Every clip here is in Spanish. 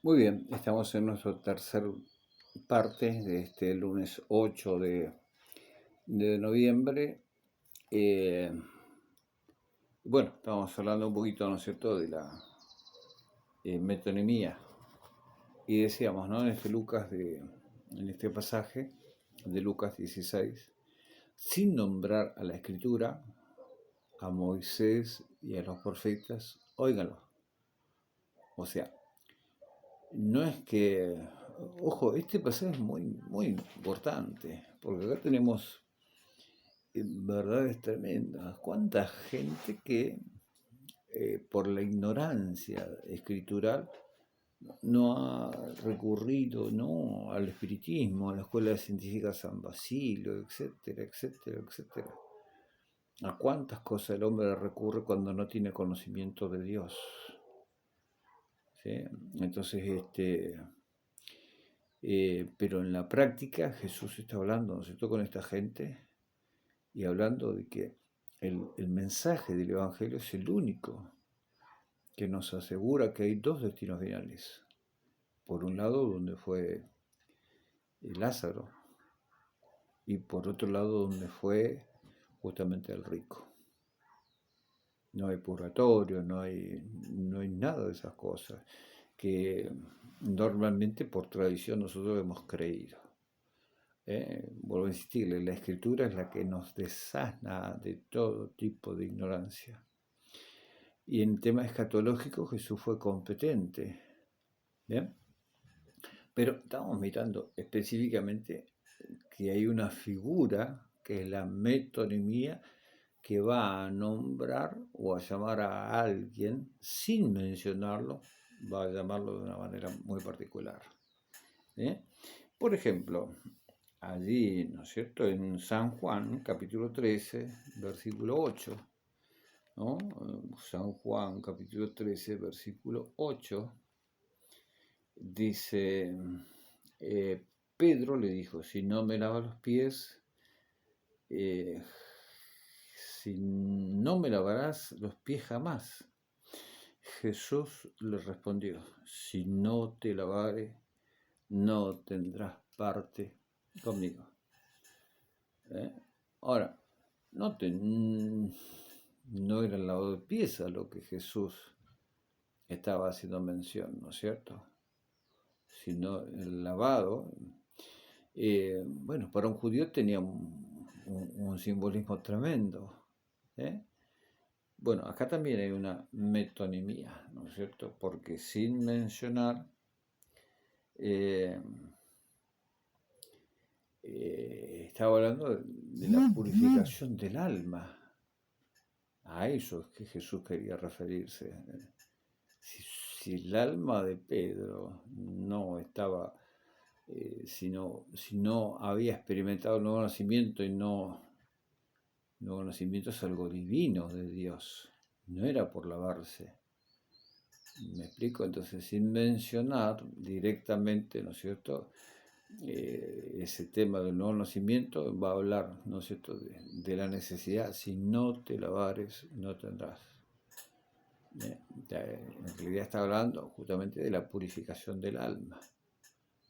Muy bien, estamos en nuestra tercer parte de este lunes 8 de noviembre. Eh, bueno, estamos hablando un poquito, ¿no es cierto?, de la metonimía. Y decíamos, ¿no?, en este pasaje de Lucas 16, sin nombrar a la Escritura, a Moisés y a los profetas, óiganlo. O sea, no es que, ojo, este pasaje es muy importante, porque acá tenemos verdades tremendas. ¿Cuánta gente que por la ignorancia escritural no ha recurrido, ¿no?, al espiritismo, a la escuela científica San Basilio, etcétera, etcétera, etcétera? ¿A cuántas cosas el hombre recurre cuando no tiene conocimiento de Dios? ¿Sí? Entonces, pero en la práctica Jesús está hablando, ¿no es cierto?, con esta gente y hablando de que el mensaje del Evangelio es el único que nos asegura que hay dos destinos finales. Por un lado, donde fue Lázaro, y por otro lado, donde fue justamente el rico. No hay purgatorio, no hay nada de esas cosas que normalmente por tradición nosotros hemos creído. Vuelvo a insistirle, la escritura es la que nos desasna de todo tipo de ignorancia. Y en tema escatológico Jesús fue competente. ¿Bien? Pero estamos mirando específicamente que hay una figura que es la metonimía que va a nombrar o a llamar a alguien sin mencionarlo, va a llamarlo de una manera muy particular. ¿Eh? Por ejemplo, allí, ¿no es cierto?, en San Juan, capítulo 13, versículo 8, ¿no? San Juan, capítulo 13, versículo 8, dice, Pedro le dijo, si no me lavas los pies, eh, si no me lavarás los pies jamás. Jesús le respondió, si no te lavare, no tendrás parte conmigo. Ahora, noten, no era el lavado de pies a lo que Jesús estaba haciendo mención, ¿no es cierto?, sino el lavado. Bueno, para un judío tenía un simbolismo tremendo. Bueno, acá también hay una metonimía, ¿no es cierto?, porque sin mencionar estaba hablando de la purificación del alma. A eso es que Jesús quería referirse. Si el alma de Pedro no estaba, si no había experimentado el nuevo nacimiento, y el nuevo nacimiento es algo divino de Dios, no era por lavarse. ¿Me explico? Entonces, sin mencionar directamente, ¿no es cierto?, ese tema del nuevo nacimiento, va a hablar, ¿no es cierto?, de la necesidad. Si no te lavares, no tendrás. En realidad está hablando justamente de la purificación del alma.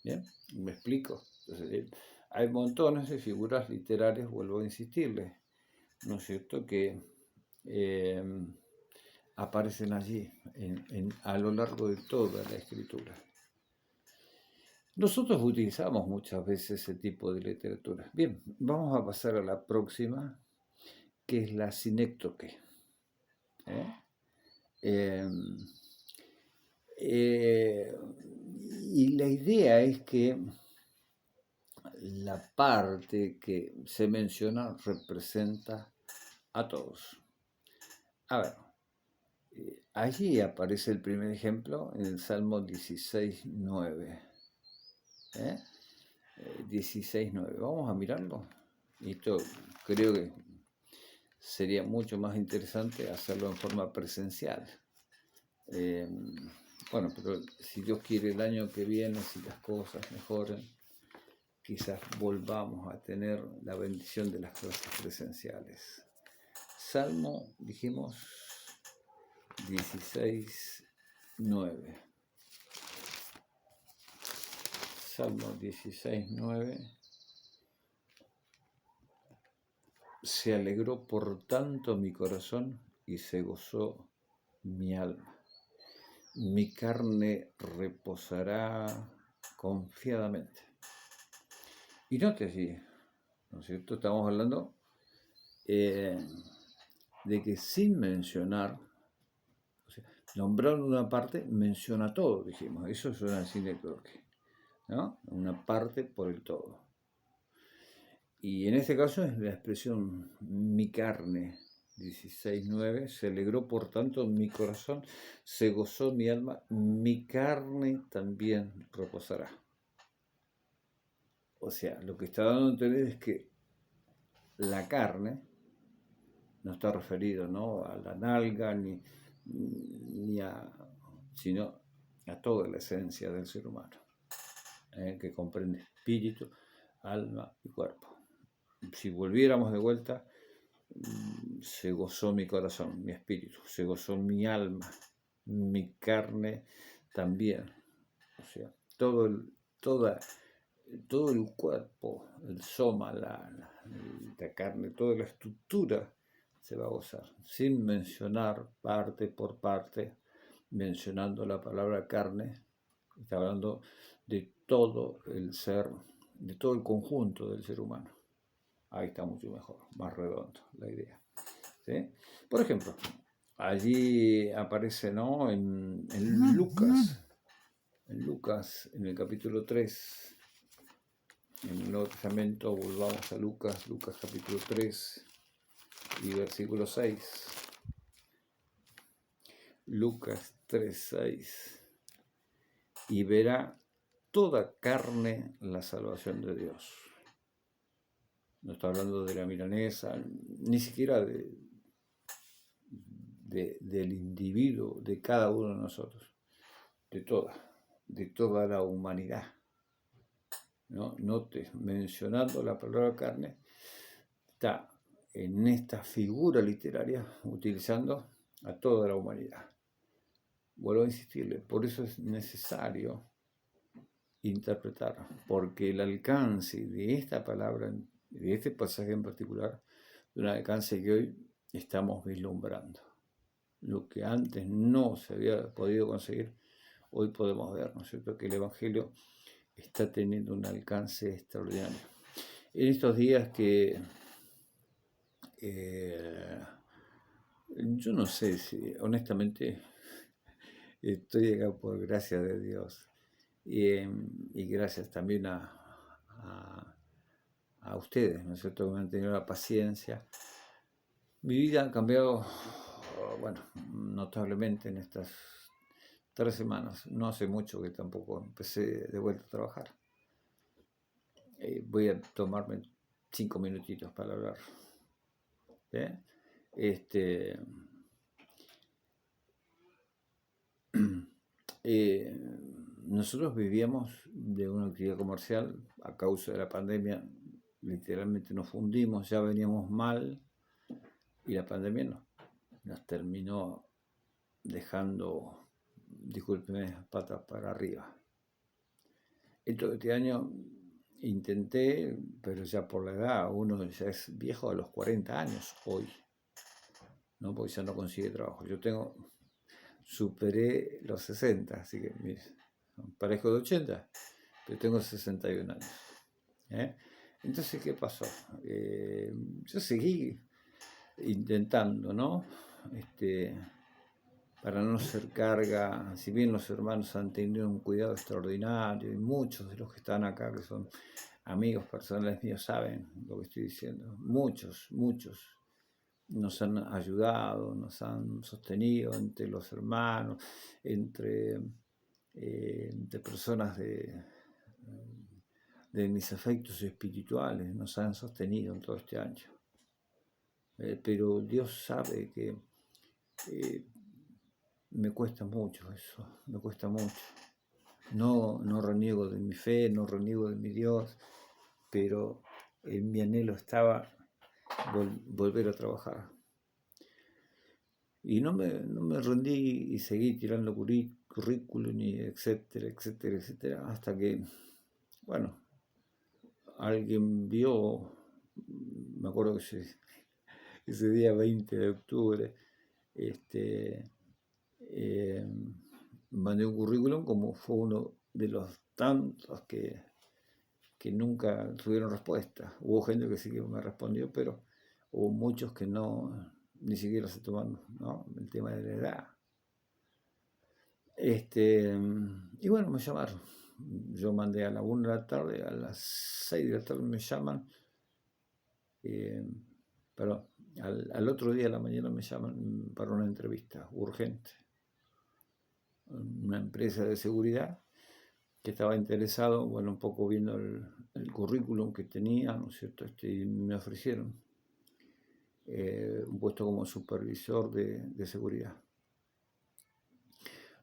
¿Bien? ¿Me explico? Entonces, hay montones de figuras literarias, vuelvo a insistirles, ¿no es cierto?, que aparecen allí a lo largo de toda la escritura. Nosotros utilizamos muchas veces ese tipo de literatura. Bien, vamos a pasar a la próxima, que es la sinéctoque. Y la idea es que la parte que se menciona representa a todos. A ver, allí aparece el primer ejemplo en el Salmo 16:9. 16:9. Vamos a mirarlo. Esto creo que sería mucho más interesante hacerlo en forma presencial. Bueno, pero si Dios quiere el año que viene, si las cosas mejoran, quizás volvamos a tener la bendición de las clases presenciales. Salmo, dijimos, 16:9. Salmo 16:9. Se alegró por tanto mi corazón y se gozó mi alma. Mi carne reposará confiadamente. Y note así, ¿no es cierto? Estamos hablando de que sin mencionar, o sea, nombrando una parte, menciona todo, dijimos. Eso es una sinécdoque, ¿no? Una parte por el todo. Y en este caso es la expresión mi carne, 16:9, se alegró por tanto mi corazón, se gozó mi alma, mi carne también reposará. O sea, lo que está dando a entender es que la carne no está referido, ¿no?, a la nalga ni sino a toda la esencia del ser humano, que comprende espíritu, alma y cuerpo. Si volviéramos de vuelta, se gozó mi corazón, mi espíritu, se gozó mi alma, mi carne también. O sea, todo el cuerpo, el soma, la carne, toda la estructura se va a gozar, sin mencionar parte por parte, mencionando la palabra carne, está hablando de todo el ser, de todo el conjunto del ser humano. Ahí está mucho mejor, más redondo la idea, ¿sí? Por ejemplo, allí aparece, ¿no?, en Lucas, en el capítulo 3, en el Nuevo Testamento. Volvamos a Lucas capítulo 3 y versículo 6. Lucas 3:6. Y verá toda carne la salvación de Dios. No está hablando de la milanesa, ni siquiera del individuo, de cada uno de nosotros, de toda la humanidad, ¿no? Note, mencionando la palabra carne, está en esta figura literaria utilizando a toda la humanidad. Vuelvo a insistirle, por eso es necesario interpretar, porque el alcance de esta palabra, de este pasaje en particular, de un alcance que hoy estamos vislumbrando. Lo que antes no se había podido conseguir, hoy podemos ver, ¿no es cierto?, que el Evangelio está teniendo un alcance extraordinario. En estos días que yo no sé si, honestamente, estoy acá por gracia de Dios y gracias también a ustedes, ¿no es cierto?, que me han tenido la paciencia. Mi vida ha cambiado, bueno, notablemente en estas 3 semanas. No hace mucho que tampoco empecé de vuelta a trabajar. Voy a tomarme 5 minutitos para hablar. Nosotros vivíamos de una actividad comercial. A causa de la pandemia, literalmente nos fundimos, ya veníamos mal, y la pandemia nos terminó dejando, discúlpeme, patas para arriba. Todo este año intenté, pero ya por la edad, uno ya es viejo a los 40 años hoy, ¿no?, porque ya no consigue trabajo. Yo superé los 60, así que mire, parezco de 80, pero tengo 61 años. Entonces, ¿qué pasó? Yo seguí intentando, ¿no?, para no ser carga. Si bien los hermanos han tenido un cuidado extraordinario, y muchos de los que están acá, que son amigos personales míos, saben lo que estoy diciendo. Muchos nos han ayudado, nos han sostenido entre los hermanos, entre personas de mis afectos espirituales, nos han sostenido en todo este año. Pero Dios sabe que me cuesta mucho eso, me cuesta mucho. No reniego de mi fe, no reniego de mi Dios, pero en mi anhelo estaba volver a trabajar. Y no me rendí y seguí tirando currículum, y etcétera, hasta que bueno, alguien vio, me acuerdo que ese día 20 de octubre, eh, mandé un currículum como fue uno de los tantos que nunca tuvieron respuesta. Hubo gente que sí que me respondió, pero hubo muchos que no, ni siquiera se tomaron, ¿no? El tema de la edad. Y bueno, me llamaron. Yo mandé a la 1 de la tarde, a las 6 de la tarde me llaman, eh, perdón, al otro día de la mañana me llaman para una entrevista urgente. Una empresa de seguridad que estaba interesado, bueno, un poco viendo el currículum que tenía, ¿no es cierto? Y me ofrecieron un puesto como supervisor de seguridad.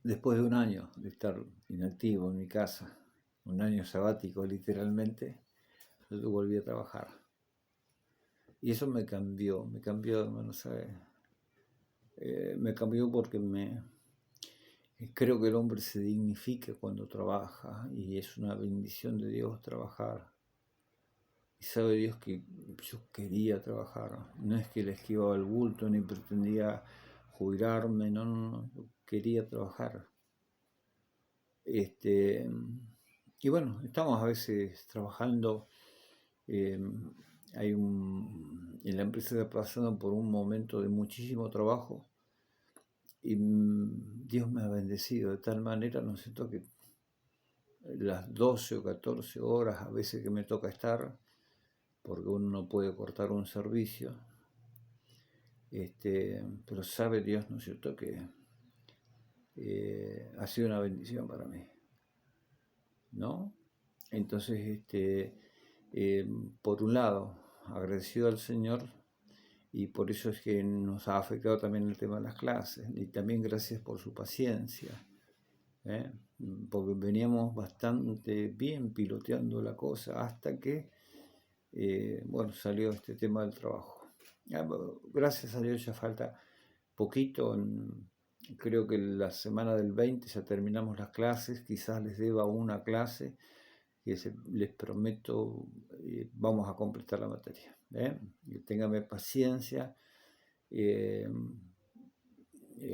Después de un año de estar inactivo en mi casa, un año sabático literalmente, yo volví a trabajar. Y eso me cambió, hermano, ¿sabe? Me cambió porque creo que el hombre se dignifica cuando trabaja y es una bendición de Dios trabajar. Y sabe Dios que yo quería trabajar. No es que le esquivaba el bulto ni pretendía jubilarme, no, yo quería trabajar. Y bueno, estamos a veces trabajando, eh, en la empresa está pasando por un momento de muchísimo trabajo y Dios me ha bendecido de tal manera, ¿no es cierto?, que las 12 o 14 horas a veces que me toca estar, porque uno no puede cortar un servicio, pero sabe Dios, ¿no es cierto?, que ha sido una bendición para mí, ¿no? Entonces, por un lado, agradecido al Señor, y por eso es que nos ha afectado también el tema de las clases, y también gracias por su paciencia, ¿eh? Porque veníamos bastante bien piloteando la cosa hasta que, bueno, salió este tema del trabajo. Gracias a Dios ya falta poquito, creo que la semana del 20 ya terminamos las clases, quizás les deba una clase, que les prometo, vamos a completar la materia. Ténganme paciencia.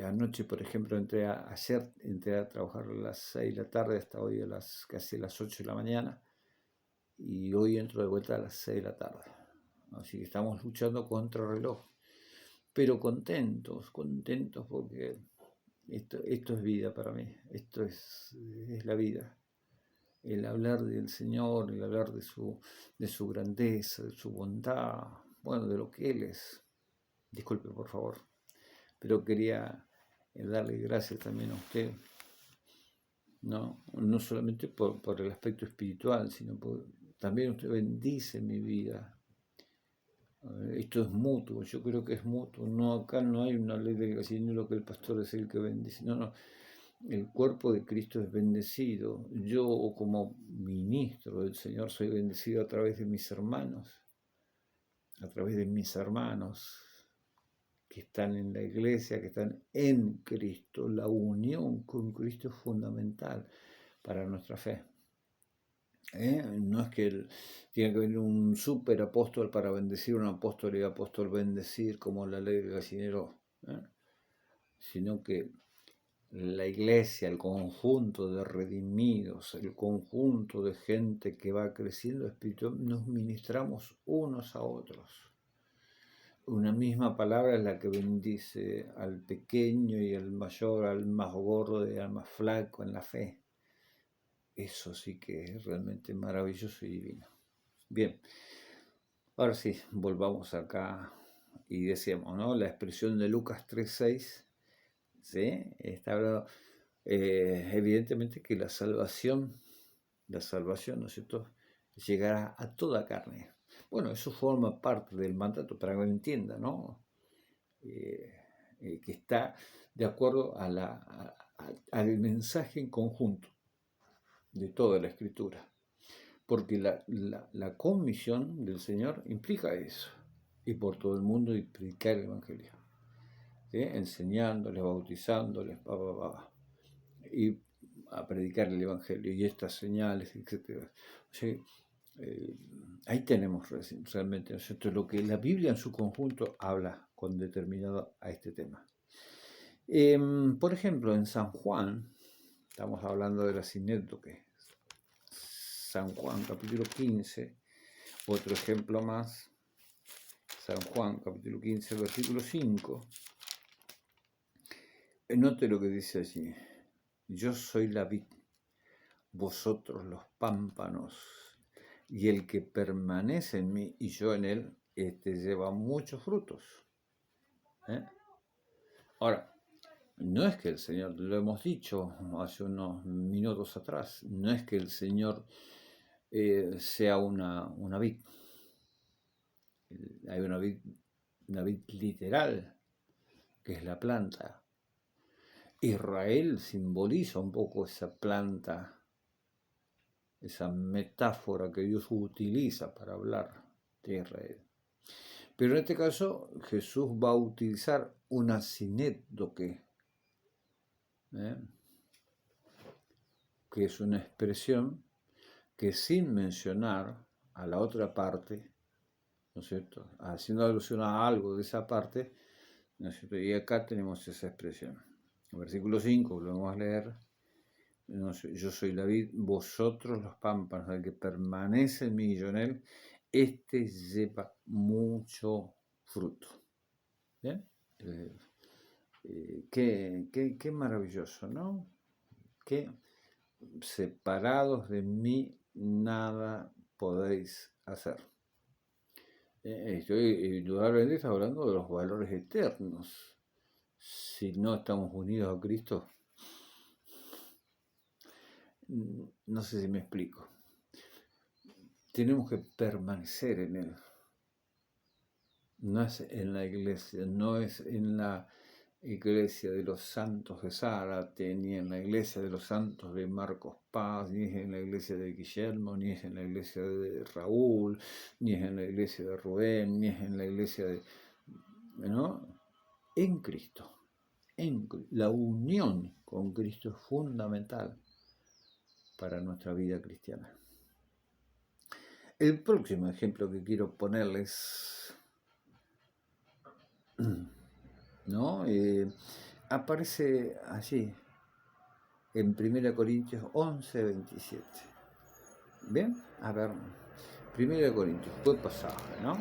Anoche, por ejemplo, ayer entré a trabajar a las 6 de la tarde hasta hoy casi a las 8 de la mañana, y hoy entro de vuelta a las 6 de la tarde. Así que estamos luchando contra el reloj, pero contentos porque esto es vida para mí, esto es la vida. El hablar del Señor, el hablar de su grandeza, de su bondad, bueno, de lo que Él es. Disculpe, por favor, pero quería darle gracias también a usted, no solamente por el aspecto espiritual, sino también usted bendice mi vida. Esto es mutuo, yo creo que es mutuo. No, acá no hay una ley del gallinero que el pastor es el que bendice. No. El cuerpo de Cristo es bendecido. Yo, como ministro del Señor, soy bendecido a través de mis hermanos. A través de mis hermanos que están en la iglesia, que están en Cristo. La unión con Cristo es fundamental para nuestra fe. No es que tiene que venir un super apóstol para bendecir, un apóstol y apóstol bendecir como la ley del gallinero, sino que la iglesia, el conjunto de redimidos, el conjunto de gente que va creciendo espiritual, nos ministramos unos a otros. Una misma palabra es la que bendice al pequeño y al mayor, al más gordo y al más flaco en la fe. Eso sí que es realmente maravilloso y divino. Bien, ahora sí, volvamos acá y decíamos, ¿no? La expresión de Lucas 3:6, ¿sí? Está hablando, evidentemente que la salvación, ¿no es cierto?, llegará a toda carne. Bueno, eso forma parte del mandato, para que me entienda, ¿no? Que está de acuerdo al mensaje en conjunto de toda la Escritura. Porque la comisión del Señor implica eso, y por todo el mundo y predicar el Evangelio, ¿sí? Enseñándoles, bautizándoles, Y a predicar el Evangelio y estas señales, etc. O sea, ahí tenemos realmente, ¿no es cierto?, lo que la Biblia en su conjunto habla con determinado a este tema. Por ejemplo, en San Juan, estamos hablando de la sinécdoque, San Juan capítulo 15, otro ejemplo más, San Juan capítulo 15, versículo 5, note lo que dice allí: yo soy la vid, vosotros los pámpanos, y el que permanece en mí y yo en él, lleva muchos frutos. Ahora, no es que el Señor, lo hemos dicho hace unos minutos atrás, no es que el Señor sea una vid. Hay una vid literal, que es la planta. Israel simboliza un poco esa planta, esa metáfora que Dios utiliza para hablar de Israel. Pero en este caso Jesús va a utilizar una sinécdoque, que es una expresión que, sin mencionar a la otra parte, ¿no es cierto?, haciendo alusión a algo de esa parte, ¿no es cierto?, y acá tenemos esa expresión. En versículo 5, lo vamos a leer: yo soy la vid, vosotros los pámpanos, el que permanece en mí y yo en él, lleva mucho fruto. ¿Bien? Qué maravilloso, ¿no? Que separados de mí nada podéis hacer. Estoy indudablemente hablando de los valores eternos. Si no estamos unidos a Cristo, no sé si me explico. Tenemos que permanecer en Él. No es en la iglesia, no es en la iglesia de los santos de Zárate, ni en la iglesia de los santos de Marcos Paz, ni es en la iglesia de Guillermo, ni es en la iglesia de Raúl, ni es en la iglesia de Rubén, ni es en la iglesia de... ¿no? En Cristo. La unión con Cristo es fundamental para nuestra vida cristiana. El próximo ejemplo que quiero ponerles, ¿no?, aparece allí en 1 Corintios 11, 27. ¿Bien? A ver, 1 Corintios, buen pasaje, ¿no?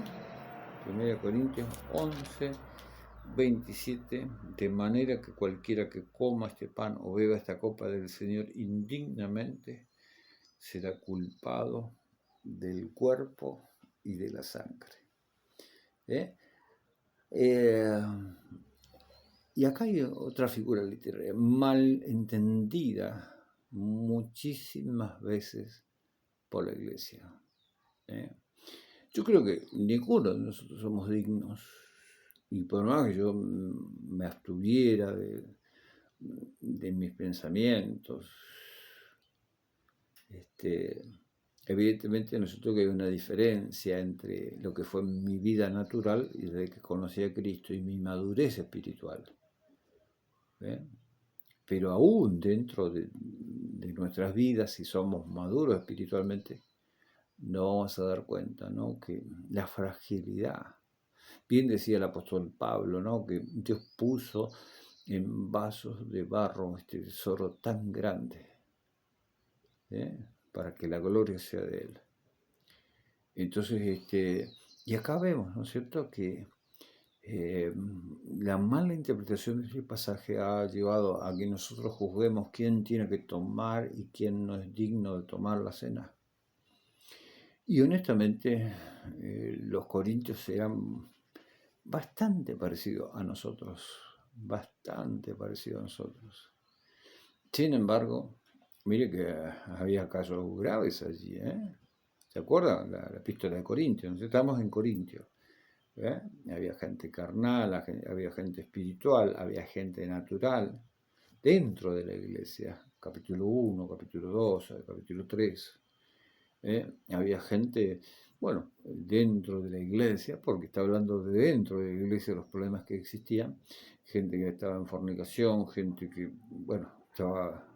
1 Corintios 11, 27, de manera que cualquiera que coma este pan o beba esta copa del Señor indignamente será culpado del cuerpo y de la sangre. Y acá hay otra figura literaria, mal entendida muchísimas veces por la Iglesia. Yo creo que ninguno de nosotros somos dignos, y por más que yo me abstuviera de mis pensamientos, evidentemente nosotros, que hay una diferencia entre lo que fue mi vida natural y desde que conocí a Cristo y mi madurez espiritual. Pero aún dentro de nuestras vidas, si somos maduros espiritualmente, no vamos a dar cuenta, ¿no?, que la fragilidad. Bien decía el apóstol Pablo, ¿no?, que Dios puso en vasos de barro este tesoro tan grande, para que la gloria sea de Él. Entonces, y acá vemos, ¿no es cierto?, que la mala interpretación de este pasaje ha llevado a que nosotros juzguemos quién tiene que tomar y quién no es digno de tomar la cena. Y honestamente, los corintios eran bastante parecidos a nosotros, Sin embargo, mire que había casos graves allí, ¿Se acuerdan? La epístola de Corintios, estamos en Corintios. Había gente carnal, había gente espiritual, había gente natural dentro de la iglesia, capítulo 1, capítulo 2, capítulo 3. Había gente, bueno, dentro de la iglesia, porque está hablando de dentro de la iglesia, los problemas que existían, gente que estaba en fornicación, gente que, bueno, estaba